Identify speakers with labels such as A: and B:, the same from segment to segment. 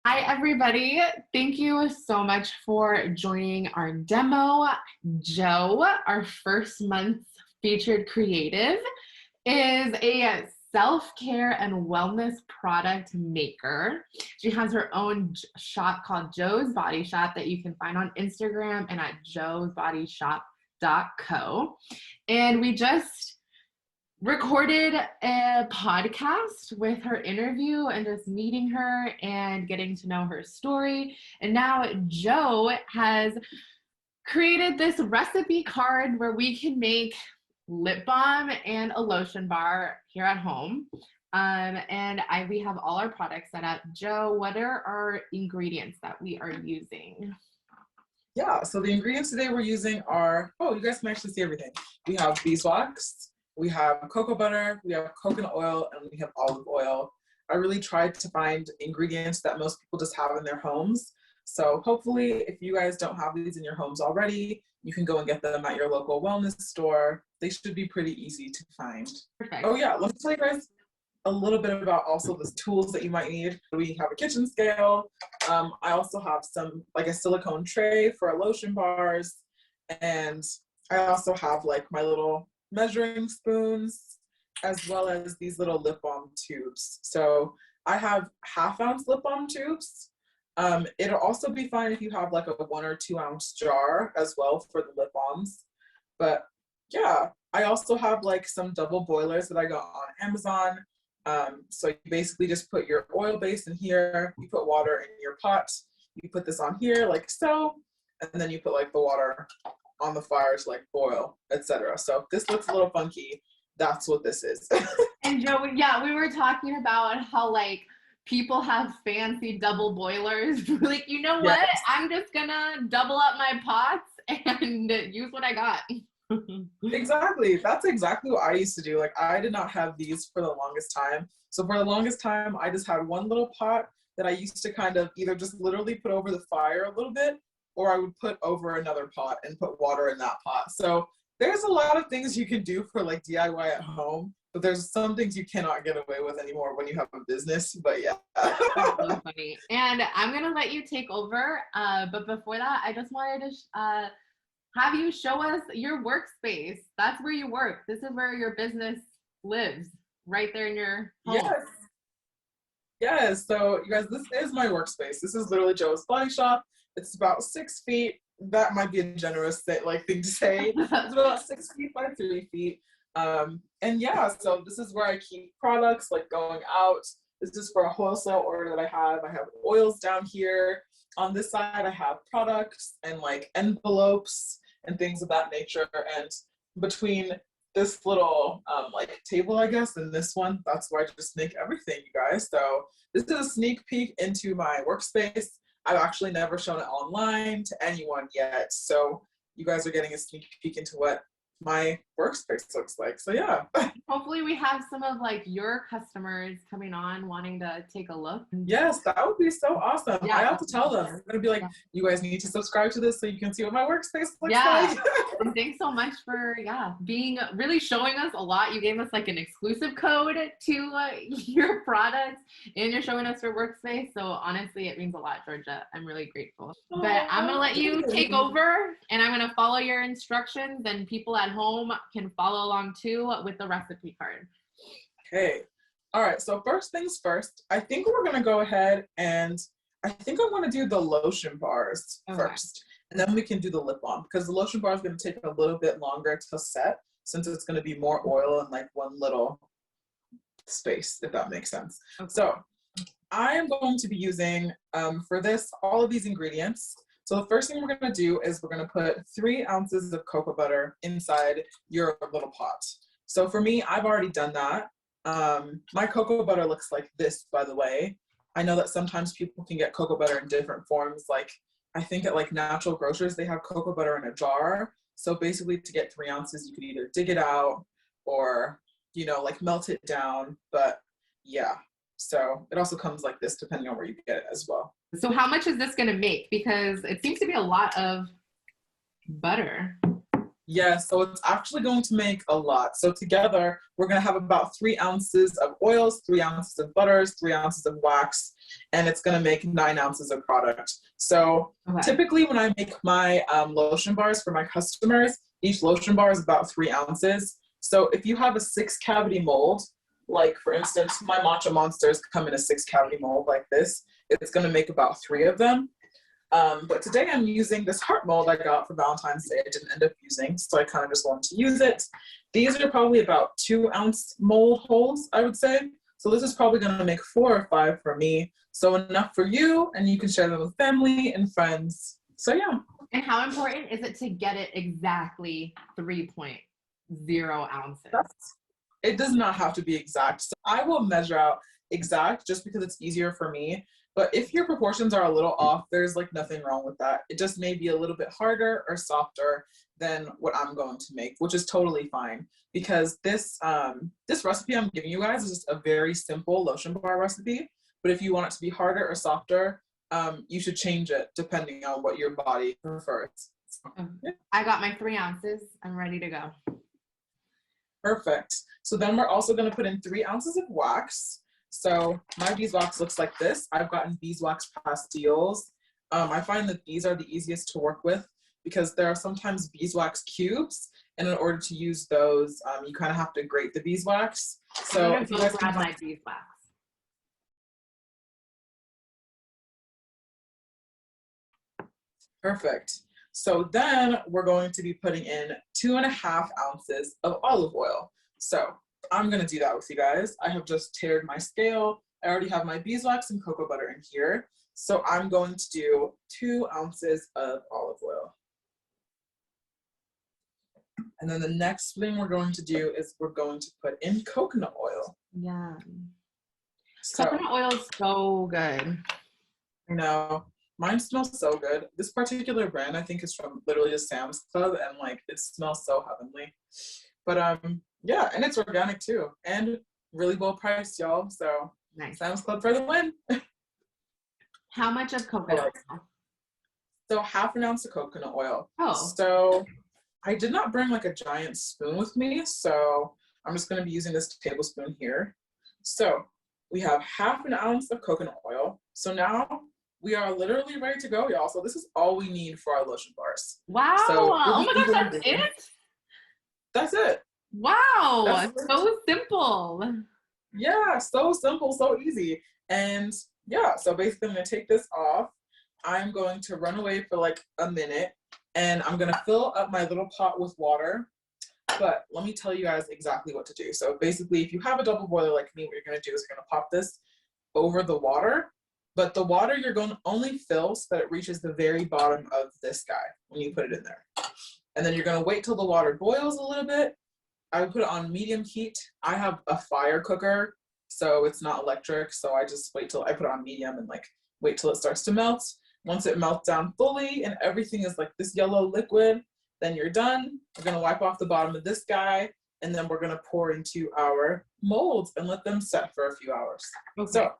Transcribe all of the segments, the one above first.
A: Hi, everybody. Thank you so much for joining our demo. Joe, our first month's featured creative, is a self-care and wellness product maker. She has her own shop called Joe's Body Shop that you can find on Instagram and at joesbodyshop.co. And we just recorded a podcast with her interview and just meeting her and getting to know her story. And now Joe has created this recipe card where we can make lip balm and a lotion bar here at home. We have all our products set up. Joe, what are our ingredients that we are using?
B: Yeah, so the ingredients today we're using are, you guys can actually see everything. We have beeswax, we have cocoa butter, we have coconut oil, and we have olive oil. I really tried to find ingredients that most people just have in their homes. So hopefully, if you guys don't have these in your homes already, you can go and get them at your local wellness store. They should be pretty easy to find.
A: Perfect.
B: Oh yeah, let me tell you guys a little bit about also the tools that you might need. We have a kitchen scale. I also have some, like a silicone tray for our lotion bars. And I also have like my little measuring spoons, as well as these little lip balm tubes. So I have 1/2 ounce lip balm tubes. It'll also be fine if you have like a 1 or 2 ounce jar as well for the lip balms. But yeah, I also have like some double boilers that I got on Amazon. So you basically just put your oil base in here, you put water in your pot, you put this on here like so, and then you put like the water on the fire to like boil, etc. So if this looks a little funky, that's what this is.
A: And Joe, yeah, we were talking about how like people have fancy double boilers. Like, you know what?
B: Yes.
A: I'm just gonna double up my pots and use what I got.
B: Exactly. That's exactly what I used to do. Like I did not have these for the longest time. So for the longest time, I just had one little pot that I used to kind of either just literally put over the fire a little bit, or I would put over another pot and put water in that pot. So there's a lot of things you can do for like DIY at home, but there's some things you cannot get away with anymore when you have a business. But yeah.
A: That's so funny. And I'm gonna let you take over. But before that, I just wanted to have you show us your workspace. That's where you work. This is where your business lives, right there in your home.
B: Yes. Yes. So you guys, this is my workspace. This is literally Joe's Body Shop. It's about 6 feet. That might be a generous thing to say. It's about 6 feet by 3 feet. And yeah, so this is where I keep products like going out. This is for a wholesale order that I have. I have oils down here. On this side, I have products and like envelopes and things of that nature. And between this little like table, I guess, and this one, that's where I just make everything, you guys. So this is a sneak peek into my workspace. I've actually never shown it online to anyone yet. So you guys are getting a sneak peek into what my workspace looks like. So yeah.
A: Hopefully we have some of like your customers coming on wanting to take a look.
B: Yes, that would be so awesome.
A: Yeah.
B: I have to tell them. I'm gonna be like, you guys need to subscribe to this so you can see what my workspace looks like.
A: And thanks so much for being really showing us a lot. You gave us like an exclusive code to your products, and you're showing us your workspace. So honestly, it means a lot, Georgia. I'm really grateful. But I'm gonna let you take over, and I'm gonna follow your instructions, and people at home can follow along too with the recipe card.
B: Okay. All right. So first things first, I think we're gonna go ahead and I think I want to do the lotion bars first. And then we can do the lip balm because the lotion bar is going to take a little bit longer to set since it's going to be more oil in like one little space, if that makes sense. Okay. So I am going to be using for this all of these ingredients. So the first thing we're going to do is we're going to put 3 ounces of cocoa butter inside your little pot. So for me, I've already done that. My cocoa butter looks like this, by the way. I know that sometimes people can get cocoa butter in different forms, like I think at like Natural Grocers, they have cocoa butter in a jar. So basically to get 3 ounces, you could either dig it out or, you know, like melt it down. But yeah, so it also comes like this depending on where you get it as well.
A: So how much is this going to make? Because it seems to be a lot of butter.
B: Yes, so it's actually going to make a lot. So together, we're going to have about 3 ounces of oils, 3 ounces of butters, 3 ounces of wax, and it's going to make 9 ounces of product. So typically when I make my lotion bars for my customers, each lotion bar is about 3 ounces. So if you have a 6-cavity mold, like for instance, my Matcha Monsters come in a 6-cavity mold like this, it's going to make about 3 of them. But today I'm using this heart mold I got for Valentine's Day. I didn't end up using, so I kind of just wanted to use it. These are probably about 2-ounce mold holes, I would say. So this is probably going to make 4 or 5 for me. So enough for you, and you can share them with family and friends. So yeah.
A: And how important is it to get it exactly 3.0 ounces?
B: It does not have to be exact. So I will measure out exact just because it's easier for me. But if your proportions are a little off, there's like nothing wrong with that. It just may be a little bit harder or softer than what I'm going to make, which is totally fine. Because this recipe I'm giving you guys is just a very simple lotion bar recipe. But if you want it to be harder or softer, you should change it depending on what your body prefers. So, yeah.
A: I got my 3 ounces. I'm ready to go.
B: Perfect. So then we're also going to put in 3 ounces of wax. So my beeswax looks like this. I've gotten beeswax pastilles. I find that these are the easiest to work with because there are sometimes beeswax cubes, and in order to use those, you kind of have to grate the beeswax. So
A: I'm gonna go grab my beeswax.
B: Perfect. So then we're going to be putting in 2.5 ounces of olive oil. So I'm going to do that with you guys. I have just tiered my scale. I already have my beeswax and cocoa butter in here. So I'm going to do 2 ounces of olive oil. And then the next thing we're going to do is we're going to put in coconut oil.
A: Yeah.
B: So,
A: coconut oil is so good.
B: I know. Mine smells so good. This particular brand I think is from literally just Sam's Club, and like it smells so heavenly. But yeah, and it's organic too, and really well priced, y'all. So
A: nice.
B: Sam's Club for the win.
A: How much of coconut oil?
B: So 1/2 ounce of coconut oil.
A: Oh.
B: So I did not bring like a giant spoon with me, so I'm just going to be using this tablespoon here. So we have 1/2 ounce of coconut oil. So now we are literally ready to go, y'all. So this is all we need for our lotion bars.
A: Wow.
B: So
A: oh my gosh, that's it?
B: That's it.
A: Wow.
B: That's
A: so simple.
B: Yeah, so simple, so easy. And yeah, so basically I'm going to take this off. I'm going to run away for like a minute, and I'm going to fill up my little pot with water. But let me tell you guys exactly what to do. So basically, if you have a double boiler like me, what you're going to do is you're going to pop this over the water. But the water you're going to only fill so that it reaches the very bottom of this guy when you put it in there. And then you're going to wait till the water boils a little bit. I would put it on medium heat. I have a fire cooker, so it's not electric. So I just wait till I put it on medium and like wait till it starts to melt. Once it melts down fully and everything is like this yellow liquid, then you're done. We're going to wipe off the bottom of this guy, and then we're going to pour into our molds and let them set for a few hours. Okay. So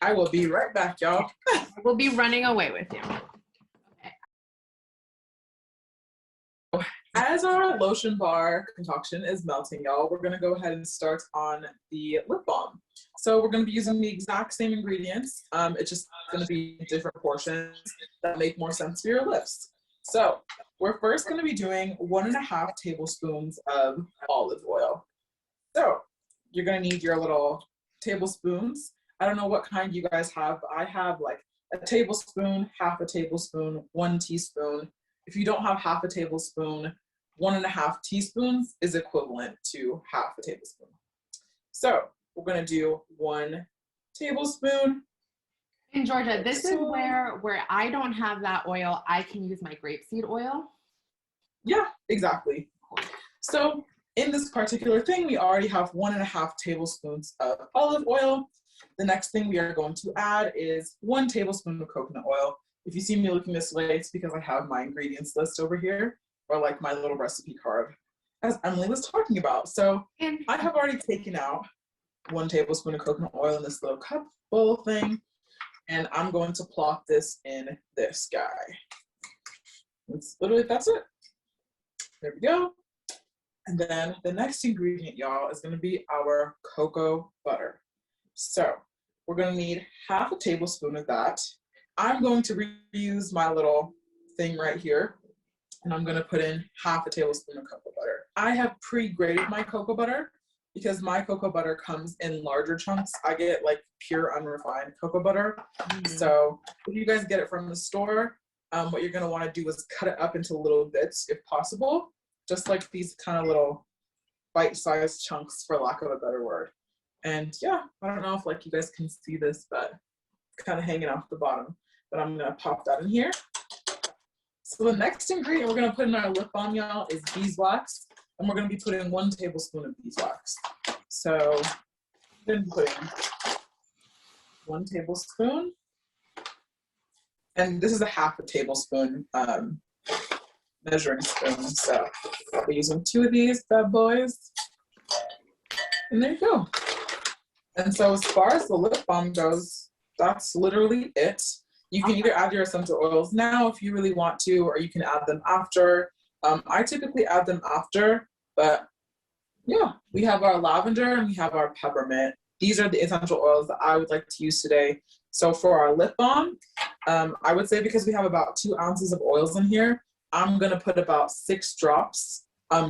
B: I will be right back, y'all.
A: We'll be running away with you.
B: Okay. As our lotion bar concoction is melting, y'all, we're going to go ahead and start on the lip balm. So we're going to be using the exact same ingredients. It's just going to be different portions that make more sense for your lips. So we're first going to be doing 1.5 tablespoons of olive oil. So you're going to need your little tablespoons. I don't know what kind you guys have, but I have like a tablespoon, 1/2 tablespoon, 1 teaspoon. If you don't have 1/2 tablespoon, 1.5 teaspoons is equivalent to 1/2 tablespoon. So we're going to do 1 tablespoon.
A: And Georgia, this is where I don't have that oil, I can use my grapeseed oil.
B: Yeah, exactly. So in this particular thing, we already have 1.5 tablespoons of olive oil. The next thing we are going to add is 1 tablespoon of coconut oil. If you see me looking this way, it's because I have my ingredients list over here, or like my little recipe card, as Emily was talking about. So I have already taken out 1 tablespoon of coconut oil in this little cup bowl thing, and I'm going to plop this in this guy. That's it. There we go. And then the next ingredient, y'all, is going to be our cocoa butter. So we're going to need half a tablespoon of that. I'm going to reuse my little thing right here, and I'm going to put in half a tablespoon of cocoa butter. I have pre-grated my cocoa butter because my cocoa butter comes in larger chunks. I get like pure unrefined cocoa butter. So if you guys get it from the store, what you're going to want to do is cut it up into little bits if possible, just like these kind of little bite-sized chunks, for lack of a better word. And yeah, I don't know if like you guys can see this, but it's kind of hanging off the bottom. But I'm going to pop that in here. So the next ingredient we're going to put in our lip balm, y'all, is beeswax. And we're going to be putting 1 tablespoon of beeswax. So I'm going to put in 1 tablespoon. And this is a half a tablespoon measuring spoon. So I'll be using 2 of these bad boys. And there you go. And so as far as the lip balm goes, that's literally it. You can either add your essential oils now if you really want to, or you can add them after. I typically add them after, but yeah, we have our lavender and we have our peppermint. These are the essential oils that I would like to use today. So for our lip balm, I would say because we have about 2 ounces of oils in here, I'm gonna put about 6 drops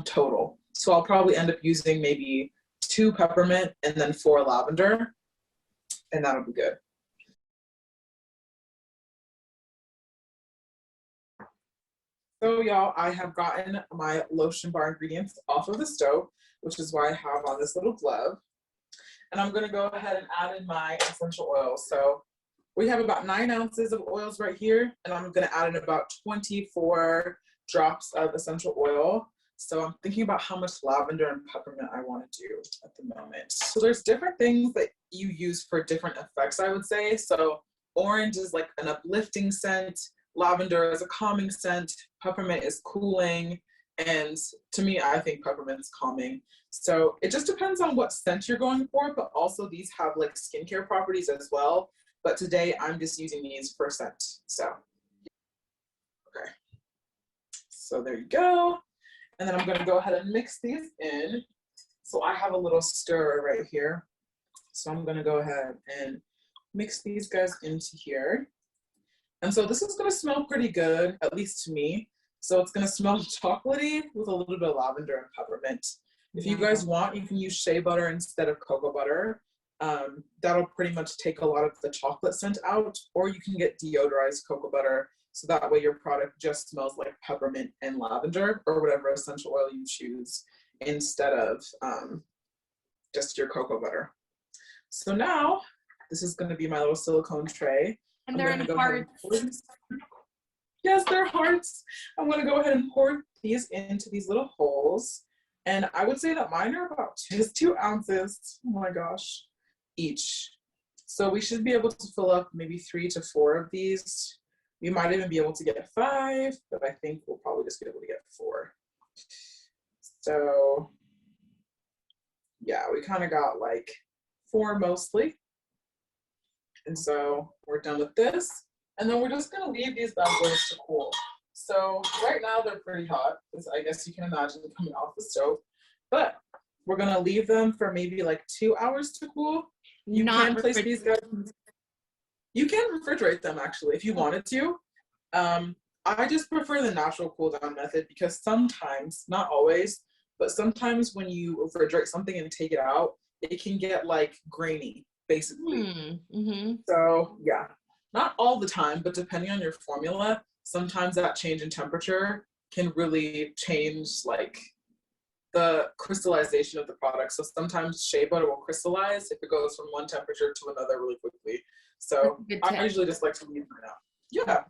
B: total. So I'll probably end up using maybe 2 peppermint and then 4 lavender, and that'll be good. So y'all, I have gotten my lotion bar ingredients off of the stove, which is why I have on this little glove. And I'm gonna go ahead and add in my essential oils. So we have about 9 ounces of oils right here, and I'm gonna add in about 24 drops of essential oil. So I'm thinking about how much lavender and peppermint I wanna do at the moment. So there's different things that you use for different effects, I would say. So orange is like an uplifting scent, lavender is a calming scent, peppermint is cooling, and to me, I think peppermint's calming. So it just depends on what scent you're going for, but also these have like skincare properties as well. But today I'm just using these for scent. So, okay. So there you go. And then I'm gonna go ahead and mix these in. So I have a little stirrer right here. So I'm gonna go ahead and mix these guys into here. And so this is gonna smell pretty good, at least to me. So it's gonna smell chocolatey with a little bit of lavender and peppermint. If you guys want, you can use shea butter instead of cocoa butter. That'll pretty much take a lot of the chocolate scent out, or you can get deodorized cocoa butter. So that way your product just smells like peppermint and lavender, or whatever essential oil you choose, instead of just your cocoa butter. So now, this is gonna be my little silicone tray.
A: And they're in hearts.
B: Yes, they're hearts. I'm gonna go ahead and pour these into these little holes. And I would say that mine are about just 2 ounces, oh my gosh, each. So we should be able to fill up maybe 3 to 4 of these. We might even be able to get 5, but I think we'll probably just be able to get 4. So yeah, we kind of got like 4 mostly. And so we're done with this. And then we're just gonna leave these bad boys to cool. So right now they're pretty hot, as I guess you can imagine coming off the stove. But we're gonna leave them for maybe like 2 hours to cool. You can place these guys. You can refrigerate them actually if you wanted to. I just prefer the natural cool down method because sometimes, not always, but sometimes when you refrigerate something and take it out, it can get like grainy, basically. So yeah, not all the time, but depending on your formula, sometimes that change in temperature can really change like the crystallization of the product. So sometimes shea butter will crystallize if it goes from one temperature to another really quickly. So I usually just like to leave it out. Yeah.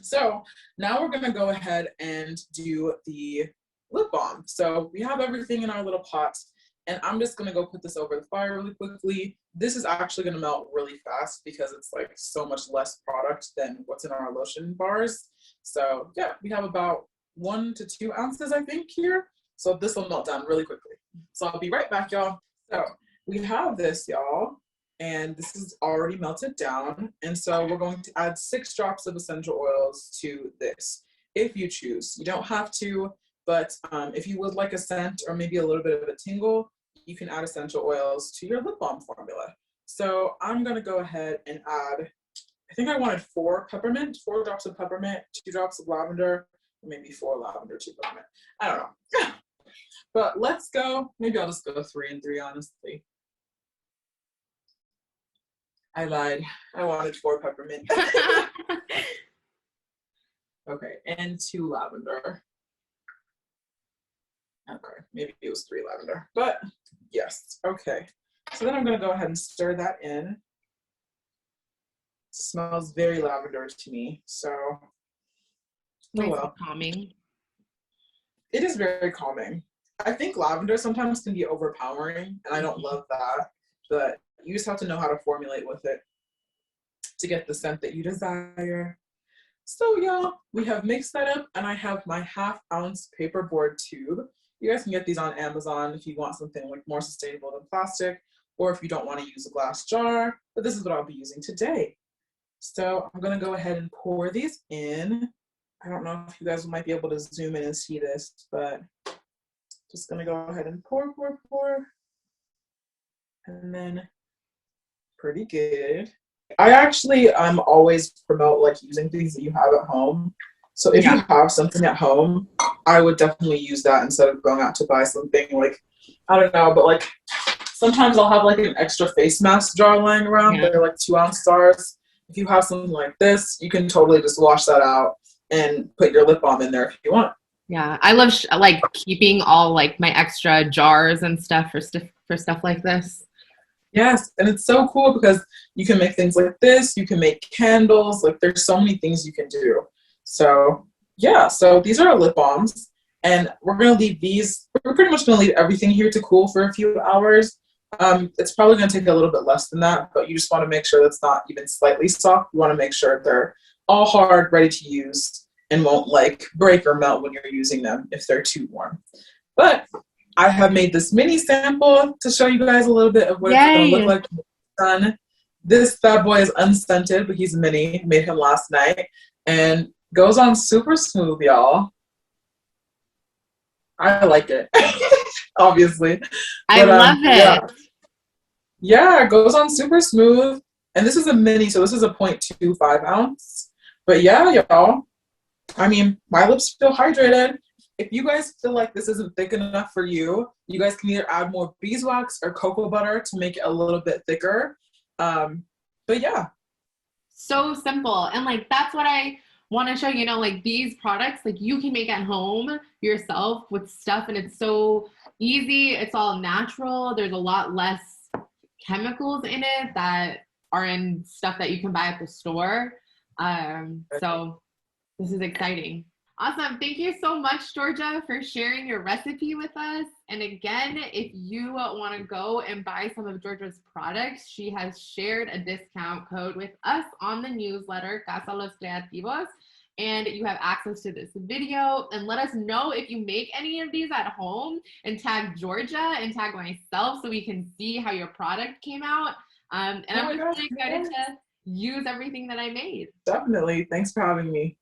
B: So now we're gonna go ahead and do the lip balm. So we have everything in our little pots, and I'm just gonna go put this over the fire really quickly. This is actually gonna melt really fast because it's like so much less product than what's in our lotion bars. So yeah, we have about 1 to 2 ounces, I think, here. So this will melt down really quickly. So I'll be right back, y'all. So we have this, y'all, and this is already melted down. And so we're going to add 6 drops of essential oils to this, if you choose. You don't have to. But if you would like a scent or maybe a little bit of a tingle, you can add essential oils to your lip balm formula. So I'm gonna go ahead and add, I think I wanted 4 drops of peppermint, 2 drops of lavender, maybe 4 lavender, 2 peppermint. I don't know. But let's go, maybe I'll just go 3 and 3, honestly. I lied. I wanted 4 peppermint. Okay, and 2 lavender. Okay, maybe it was 3 lavender, but yes, okay. So then I'm gonna go ahead and stir that in. It smells very lavender to me, so.
A: Nice and calming.
B: It is very calming. I think lavender sometimes can be overpowering, and I don't love that, but you just have to know how to formulate with it to get the scent that you desire. So y'all, we have mixed that up, and I have my 1/2 ounce paperboard tube. You guys can get these on Amazon if you want something like more sustainable than plastic, or if you don't want to use a glass jar, but this is what I'll be using today. So I'm gonna go ahead and pour these in. I don't know if you guys might be able to zoom in and see this, but just gonna go ahead and pour. And then pretty good. I actually always promote like using things that you have at home. So if you have something at home, I would definitely use that instead of going out to buy something like, I don't know, but like sometimes I'll have like an extra face mask jar lying around. They're like 2 ounce jars. If you have something like this, you can totally just wash that out and put your lip balm in there if you want.
A: Yeah, I love like keeping all like my extra jars and stuff for stuff like this.
B: Yes, and it's so cool because you can make things like this. You can make candles. Like there's so many things you can do. So yeah, so these are our lip balms, and we're gonna leave these. We're pretty much gonna leave everything here to cool for a few hours. It's probably gonna take a little bit less than that, but you just want to make sure that's not even slightly soft. You want to make sure they're all hard, ready to use, and won't like break or melt when you're using them if they're too warm. But I have made this mini sample to show you guys a little bit of what it's going to look like when it's done. This bad boy is unscented, but he's a mini. Made him last night. And goes on super smooth, y'all. I like it, obviously.
A: I love it.
B: Yeah, it goes on super smooth. And this is a mini, so this is a 0.25 ounce. But yeah, y'all. I mean, my lips feel hydrated. If you guys feel like this isn't thick enough for you, you guys can either add more beeswax or cocoa butter to make it a little bit thicker. But yeah.
A: So simple. And like, that's what I want to show, you know, like these products, like you can make at home yourself with stuff, and it's so easy. It's all natural. There's a lot less chemicals in it that are in stuff that you can buy at the store. So this is exciting. Awesome. Thank you so much, Georgia, for sharing your recipe with us. And again, if you want to go and buy some of Georgia's products, she has shared a discount code with us on the newsletter, Casa Los Creativos. And you have access to this video. And let us know if you make any of these at home, and tag Georgia and tag myself so we can see how your product came out. And I'm just really excited to use everything that I made.
B: Definitely. Thanks for having me.